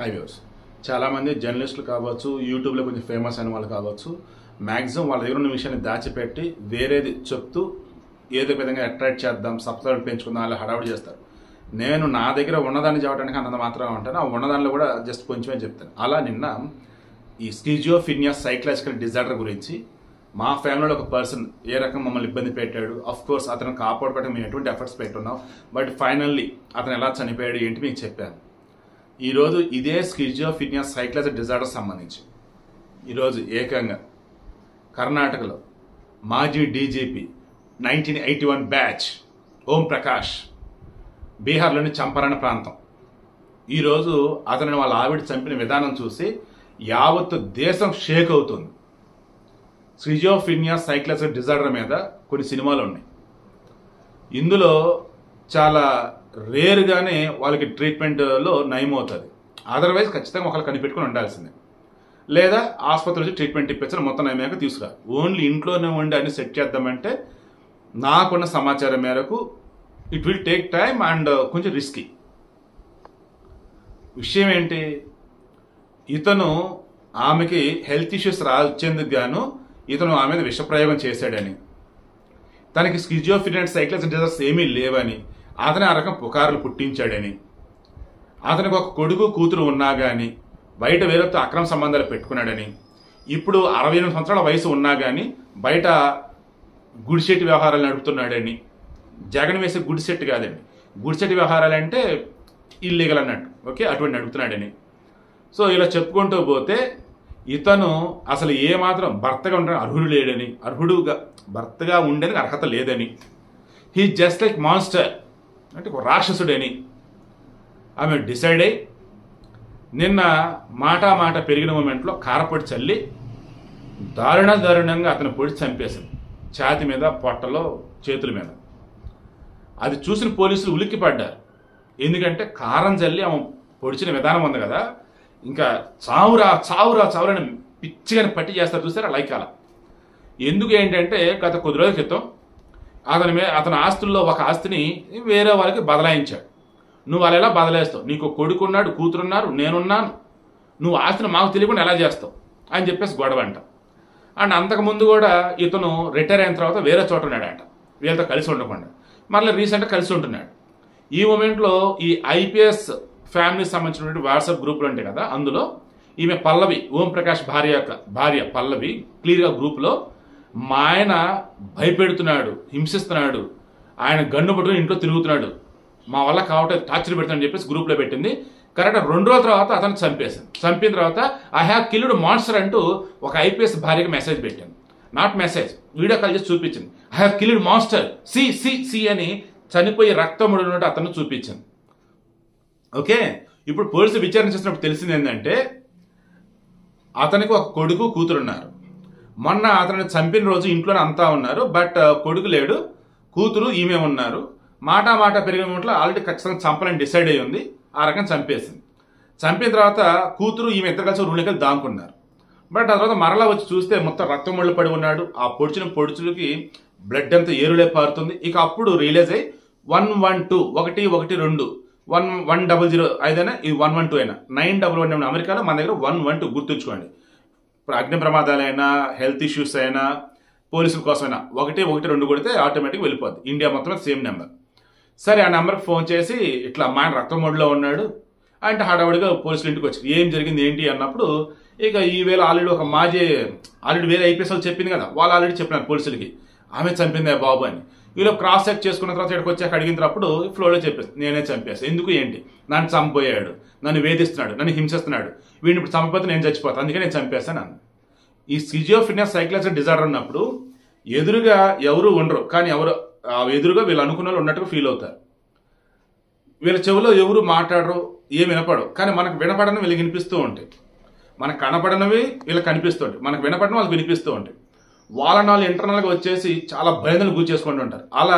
High viewers, చాలామంది జర్నలిస్టులు కావచ్చు, యూట్యూబ్లో కొంచెం ఫేమస్ అయిన వాళ్ళు కావచ్చు, మ్యాక్సిమం వాళ్ళ దగ్గర ఉన్న విషయాన్ని దాచిపెట్టి వేరేది చెప్తూ ఏదో విధంగా అట్రాక్ట్ చేద్దాం, సబ్స్క్రైబ్ పెంచుకుందాం అలా హడావుడి చేస్తారు. నేను నా దగ్గర ఉన్నదాన్ని చెప్పడానికి అంత మాత్రమే ఉంటాను. ఆ ఉన్నదానిలో కూడా జస్ట్ కొంచెమే చెప్తాను. అలా నిన్న ఈ స్కిజోఫ్రీనియా సైకలాజికల్ డిజార్డర్ గురించి మా ఫ్యామిలీలో ఒక పర్సన్ ఏ రకం మమ్మల్ని ఇబ్బంది పెట్టాడు, అఫ్ కోర్స్ అతను కాపాడుకోవడానికి మేము ఎటువంటి ఎఫర్ట్స్ పెట్టున్నాం, బట్ ఫైనల్లీ అతను ఎలా చనిపోయాడు ఏంటి మీకు చెప్పాను. ఈరోజు ఇదే స్కిజోఫ్రీనియా సైకలాజికల్ డిజార్డర్ సంబంధించి ఈరోజు ఏకంగా కర్ణాటకలో మాజీ డీజీపీ 1981 బ్యాచ్ ఓం ప్రకాష్, బీహార్లోని చంపారణ ప్రాంతం, ఈరోజు అతనిని వాళ్ళ ఆవిడ చంపిన విధానం చూసి యావత్తు దేశం షేక్ అవుతుంది. స్కిజోఫ్రీనియా సైకలాజికల్ డిజార్డర్ మీద కొన్ని సినిమాలు ఉన్నాయి. ఇందులో చాలా రేర్గానే వాళ్ళకి ట్రీట్మెంట్లో నయమవుతుంది. అదర్వైజ్ ఖచ్చితంగా ఒకళ్ళు కనిపెట్టుకుని ఉండాల్సిందే, లేదా ఆసుపత్రి నుంచి ట్రీట్మెంట్ ఇప్పించాలి, మొత్తం నయమయ్యాక తీసుకురా. ఓన్లీ ఇంట్లోనే ఉండి అన్ని సెట్ చేద్దామంటే నాకున్న సమాచారం మేరకు it will take time and కొంచెం రిస్కీ. విషయం ఏంటి, ఇతను ఆమెకి హెల్త్ ఇష్యూస్ వచ్చేందుకు గాను ఇతను ఆమె మీద విషప్రయోగం చేశాడని, తనకి స్కిజోఫ్రీనియా సైకలాజికల్ డిజార్డర్స్ ఏమీ లేవని, అతను ఆ రకం పుకార్లు పుట్టించాడని, అతనికి ఒక కొడుకు కూతురు ఉన్నా కానీ బయట వేరేతో అక్రమ సంబంధాలు పెట్టుకున్నాడని, ఇప్పుడు 68 సంవత్సరాల వయసు ఉన్నా కానీ బయట గుడిసెట్టి వ్యవహారాలు నడుపుతున్నాడని, జగన్ వేసే గుడిసెట్టు కాదండి, గుడిసెట్టి వ్యవహారాలు అంటే ఇల్లీగల్ అన్నట్టు, ఓకే, అటువంటి నడుపుతున్నాడని. సో ఇలా చెప్పుకుంటూ పోతే ఇతను అసలు ఏమాత్రం భర్తగా ఉండడానికి అర్హుడు లేడని, భర్తగా ఉండడానికి అర్హత లేదని, హీ జస్ట్ లైక్ మాన్స్టర్ అంటే ఒక రాక్షసుడని ఆమె డిసైడ్ అయ్యి నిన్న మాట పెరిగిన మూమెంట్లో కారపొడి చల్లి దారుణంగా అతను పొడి చంపేసింది, ఛాతి మీద, పొట్టలో, చేతుల మీద. అది చూసిన పోలీసులు ఉలిక్కి పడ్డారు. ఎందుకంటే కారం చల్లి ఆమె పొడిచిన విధానం ఉంది కదా, ఇంకా చావురా అని పిచ్చిగాని పట్టి చేస్తారు చూసారా, లైక్ అలా. ఎందుకు ఏంటంటే గత కొద్ది రోజుల క్రితం అతని ఆస్తుల్లో ఒక ఆస్తిని వేరే వాళ్ళకి బదలాయించాడు. నువ్వు అలా ఎలా బదలాయిస్తావు, నీకు కొడుకున్నాడు, కూతురున్నారు, నేనున్నాను, నువ్వు ఆస్తిని మాకు తెలియకుండా ఎలా చేస్తావు అని చెప్పేసి గొడవ అంట. అండ్ అంతకుముందు కూడా ఇతను రిటైర్ అయిన తర్వాత వేరే చోట ఉన్నాడంట, వీళ్ళతో కలిసి ఉండకుండా. మళ్ళీ రీసెంట్గా కలిసి ఉంటున్నాడు. ఈ మూమెంట్లో ఈ ఐపీఎస్ ఫ్యామిలీకి సంబంధించినటువంటి వాట్సాప్ గ్రూపులు ఉంటాయి కదా, అందులో ఈమె పల్లవి, ఓం ప్రకాష్ భార్య పల్లవి క్లియర్గా గ్రూప్లో మా ఆయన భయపెడుతున్నాడు, హింసిస్తున్నాడు, ఆయన గన్ను పట్టుకుని ఇంట్లో తిరుగుతున్నాడు, మా వల్ల కావట్లేదు, టార్చర్ పెడుతున్నాడని చెప్పేసి గ్రూప్లో పెట్టింది. కరెక్ట్గా 2 రోజుల తర్వాత అతను చంపేసింది. చంపిన తర్వాత ఐ హ్యావ్ కిల్డ్ మాన్స్టర్ అంటూ ఒక ఐపీఎస్ భార్యకి మెసేజ్ పెట్టింది, నాట్ మెసేజ్, వీడియో కాల్ చేసి చూపించింది. ఐ హ్యావ్ కిల్డ్ మాన్స్టర్ సి అని చనిపోయి రక్తముడు ఉన్నట్టు అతను చూపించింది. ఓకే, ఇప్పుడు పోలీసులు విచారణ చేసినప్పుడు తెలిసింది ఏంటంటే అతనికి ఒక కొడుకు కూతురు ఉన్నారు. మొన్న అతను చంపిన రోజు ఇంట్లోనే అంతా ఉన్నారు, బట్ కొడుకు లేడు, కూతురు ఈమె ఉన్నారు. మాట పెరిగిన మూమెంట్లో ఆల్రెడీ ఖచ్చితంగా చంపాలని డిసైడ్ అయ్యి ఉంది, ఆ రకం చంపేసింది. చంపిన తర్వాత కూతురు ఈమె ఇద్దరు కలిసి రూమ్లోకి దాంకున్నారు. బట్ ఆ తర్వాత మరలా వచ్చి చూస్తే మొత్తం రక్తం ముళ్ళు పడి ఉన్నాడు. ఆ పొడుచులకి బ్లడ్ అంతా ఏరులే పారుతుంది. ఇక అప్పుడు రియలైజ్ అయ్యి 112 112 100 అయినా ఇది 112 అయినా 911 అమెరికాలో, మన దగ్గర 112 గుర్తుంచుకోండి. ఇప్పుడు అగ్ని ప్రమాదాలైనా, హెల్త్ ఇష్యూస్ అయినా, పోలీసుల కోసమైనా 112 కొడితే ఆటోమేటిక్గా వెళ్ళిపోద్ది. ఇండియా మొత్తం సేమ్ నెంబర్. సరే, ఆ నెంబర్కి ఫోన్ చేసి ఇట్లా మా ఆయన రక్తం మోడ్లో ఉన్నాడు అంటే హడావుడిగా పోలీసులు ఇంటికి వచ్చి ఏం జరిగింది ఏంటి అన్నప్పుడు ఇక ఈవేళ ఆల్రెడీ ఒక ఆల్రెడీ వేరే ఐపీఎస్ వాళ్ళు చెప్పింది కదా, వాళ్ళు ఆల్రెడీ చెప్పినారు పోలీసులకి ఆమె చంపిందే బాబు అని. వీళ్ళు క్రాస్ చెక్ చేసుకున్న తర్వాత ఇక్కడికి వచ్చాక అడిగినప్పుడు ఫ్లోలో చెప్పేసి నేనే చంపేస్తాను, ఎందుకు ఏంటి, నన్ను చంపోయాడు, నన్ను వేధిస్తున్నాడు, నన్ను హింసిస్తున్నాడు, వీడిని ఇప్పుడు చంపకపోతే నేను చచ్చిపోతాను, అందుకే నేను చంపేస్తాను అన్న. ఈ స్కిజోఫ్రీనియా సైకలాజికల్ డిజార్డర్ ఉన్నప్పుడు ఎదురుగా ఎవరు ఉండరు, కానీ ఎదురుగా వీళ్ళు అనుకున్న వాళ్ళు ఉన్నట్టుగా ఫీల్ అవుతారు. వీళ్ళ చెవిలో ఎవరు మాట్లాడరు, ఏం వినపడవు, కానీ మనకు వినపడని వీళ్ళకి వినిపిస్తూ ఉంటాయి, మనకు కనపడనివి వీళ్ళకి కనిపిస్తూ ఉంటాయి, మనకు వినపడని వాళ్ళకి వినిపిస్తూ ఉంటాయి. వాళ్ళ ఇంటర్నల్గా వచ్చేసి చాలా భయందలు గురి చేసుకుంటూ ఉంటారు. అలా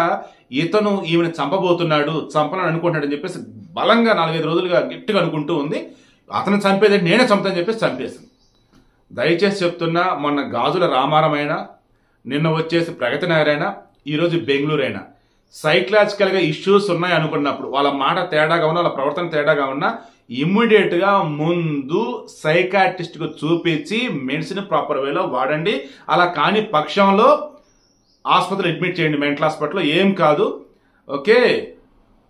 ఇతను ఈమెను చంపబోతున్నాడు, చంపాలని అనుకుంటున్నాడు అని చెప్పేసి బలంగా 4-5 రోజులుగా గట్టిగా అనుకుంటూ ఉంది. అతను చంపేది నేనే చంపుతానని చెప్పేసి చంపేసింది. దయచేసి చెప్తున్నా, మొన్న గాజుల రామారామైనా, నిన్న వచ్చేసి ప్రగతి నగరైనా, ఈరోజు బెంగళూరు అయినా, సైకలాజికల్గా ఇష్యూస్ ఉన్నాయి అనుకున్నప్పుడు వాళ్ళ మాట తేడాగా ఉన్నా, వాళ్ళ ప్రవర్తన తేడాగా ఉన్నా ఇమ్మీడియట్గా ముందు సైకాట్రిస్ట్కు చూపించి మెడిసిన్ ప్రాపర్ వేలో వాడండి. అలా కాని పక్షంలో ఆసుపత్రిలో అడ్మిట్ చేయండి, మెంటల్ హాస్పిటల్లో. ఏం కాదు, ఓకే.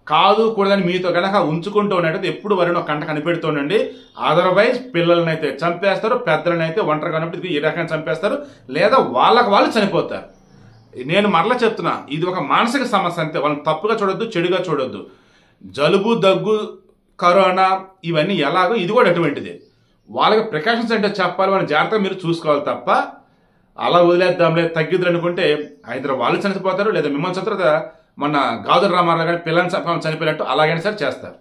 కాదు కూడదని మీతో కనుక ఉంచుకుంటూ ఉన్నట్టు ఎప్పుడు వరకు కంట కనిపెడుతూ ఉండండి. అదర్వైజ్ పిల్లల్ని అయితే చంపేస్తారు, పెద్దలని అయితే ఒంటరిగా ఉన్నప్పుడు ఈ రకంగా చంపేస్తారు, లేదా వాళ్ళకి వాళ్ళు చనిపోతారు. నేను మరలా చెప్తున్నా, ఇది ఒక మానసిక సమస్య అంతే. వాళ్ళని తప్పుగా చూడొద్దు, చెడుగా చూడొద్దు. జలుబు, దగ్గు, కరోనా ఇవన్నీ ఎలాగో ఇది కూడా అటువంటిదే. వాళ్ళకి ప్రికాషన్స్ అంటే చెప్పాలి, వాళ్ళని జాగ్రత్తగా మీరు చూసుకోవాలి తప్ప అలా వదిలేద్దాంలే తగ్గిద్దులు అనుకుంటే ఐదరు వాళ్ళు చనిపోతారు, లేదా మిమ్మల్ని చంపుతారు. మొన్న గాజుల రామారావు గారి పిల్లల్ని చనిపోయినట్టు అలాగైనా సరే చేస్తారు.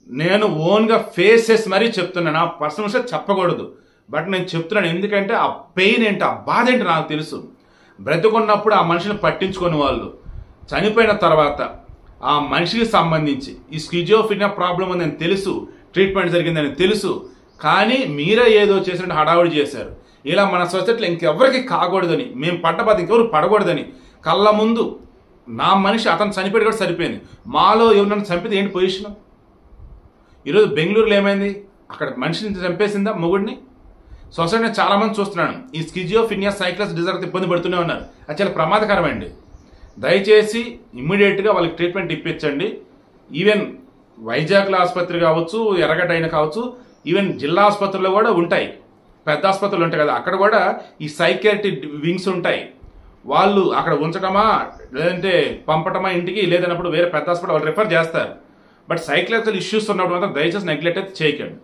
నేను ఓన్గా ఫేసెస్ మరీ చెప్తున్నాను, నా పర్సనల్ విషయం చెప్పకూడదు, బట్ నేను చెప్తున్నాను. ఎందుకంటే ఆ పెయిన్ ఏంటి, ఆ బాధ ఏంటి నాకు తెలుసు. బ్రతుకున్నప్పుడు ఆ మనిషిని పట్టించుకుని వాళ్ళు చనిపోయిన తర్వాత ఆ మనిషికి సంబంధించి ఈ స్కిజోఫ్రెనియా ప్రాబ్లం ఉందని తెలుసు, ట్రీట్మెంట్ జరిగిందని తెలుసు, కానీ మీరే ఏదో చేసినట్టు హడావుడి చేశారు. ఇలా మన సొసైటీలో ఇంకెవరికి కాకూడదని, మేము పడ్డ బాధ ఇంకెవరు పడకూడదని కళ్ళ ముందు నా మనిషి అతను చనిపోయి కూడా సరిపోయింది, మాలో ఎవరినైనా చంపితే ఏంటి పొజిషన్? ఈరోజు బెంగళూరులో ఏమైంది, అక్కడ మనిషిని చంపేసిందా మొగుడిని? సొసైటీని చాలామంది చూస్తున్నాను, ఈ స్కిజోఫ్రెనియా సైక్లస్ డిజార్డర్ ఇబ్బంది పడుతూనే ఉన్నారు. అది చాలా ప్రమాదకరమండి. దయచేసి ఇమ్మీడియట్గా వాళ్ళకి ట్రీట్మెంట్ ఇప్పించండి. ఈవెన్ వైజాగ్లో ఆసుపత్రి కావచ్చు, ఎర్రగడ్డ అయినా కావచ్చు, ఈవెన్ జిల్లా ఆసుపత్రుల్లో కూడా ఉంటాయి, పెద్ద ఆసుపత్రులు ఉంటాయి కదా, అక్కడ కూడా ఈ సైకియాట్రీ వింగ్స్ ఉంటాయి. వాళ్ళు అక్కడ ఉంచడమా లేదంటే పంపటమా ఇంటికి, లేదన్నప్పుడు వేరే పెద్ద హాస్పిటల్ వాళ్ళు రిఫర్ చేస్తారు. బట్ సైకియాట్రికల్ ఇష్యూస్ ఉన్నప్పుడు మాత్రం దయచేసి నెగ్లెక్ట్ అయితే చేయకండి.